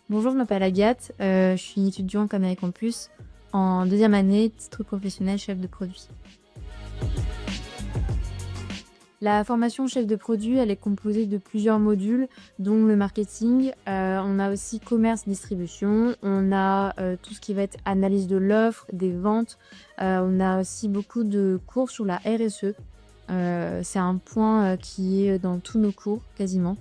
Bonjour, je m'appelle Agathe, je suis étudiante en Amérique Campus en deuxième année, titre professionnel chef de produit. La formation chef de produit, elle est composée de plusieurs modules, dont le marketing. On a aussi commerce, distribution. On a tout ce qui va être analyse de l'offre, des ventes. On a aussi beaucoup de cours sur la RSE. C'est un point qui est dans tous nos cours, quasiment.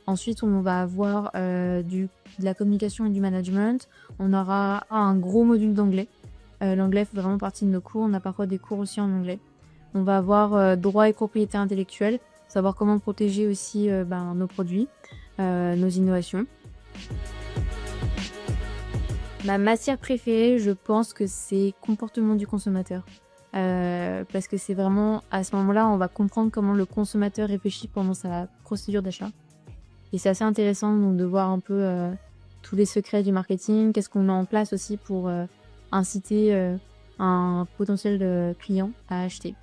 Ensuite, on va avoir de la communication et du management. On aura un gros module d'anglais. L'anglais fait vraiment partie de nos cours. On a parfois des cours aussi en anglais. On va avoir droit et propriété intellectuelle, savoir comment protéger aussi nos produits, nos innovations. Ma matière préférée, je pense que c'est comportement du consommateur. Parce que c'est vraiment, à ce moment-là, on va comprendre comment le consommateur réfléchit pendant sa procédure d'achat. Et c'est assez intéressant donc, de voir un peu tous les secrets du marketing, qu'est-ce qu'on met en place aussi pour inciter un potentiel client à acheter.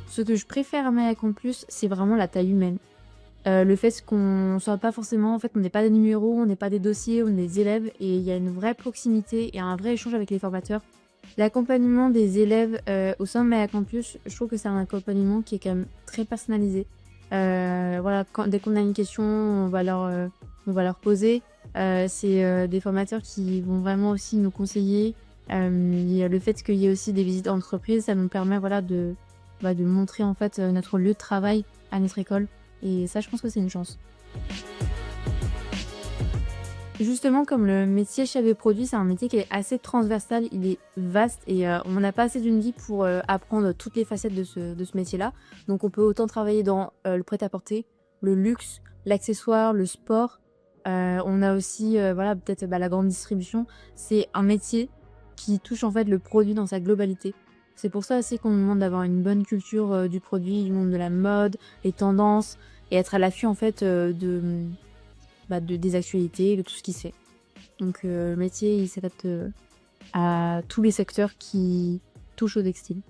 Ce que je préfère à Mail en plus, c'est vraiment la taille humaine. Le fait qu'on soit pas forcément, en fait, on n'est pas des numéros, on n'est pas des dossiers, on est des élèves et il y a une vraie proximité et un vrai échange avec les formateurs. L'accompagnement des élèves au sein de Maya Campus, je trouve que c'est un accompagnement qui est quand même très personnalisé. Voilà, dès qu'on a une question, on va leur poser. C'est des formateurs qui vont vraiment aussi nous conseiller. Il y a le fait qu'il y ait aussi des visites d'entreprise, ça nous permet voilà, de montrer en fait notre lieu de travail à notre école. Et ça, je pense que c'est une chance. Justement, comme le métier chef de produit, c'est un métier qui est assez transversal, il est vaste et on n'a pas assez d'une vie pour apprendre toutes les facettes de ce métier-là. Donc on peut autant travailler dans le prêt-à-porter, le luxe, l'accessoire, le sport. On a aussi voilà, peut-être la grande distribution. C'est un métier qui touche en fait le produit dans sa globalité. C'est pour ça aussi qu'on nous demande d'avoir une bonne culture du produit, du monde de la mode, les tendances, et être à l'affût en fait des actualités, de tout ce qui se fait. Donc le métier, il s'adapte à tous les secteurs qui touchent au textile.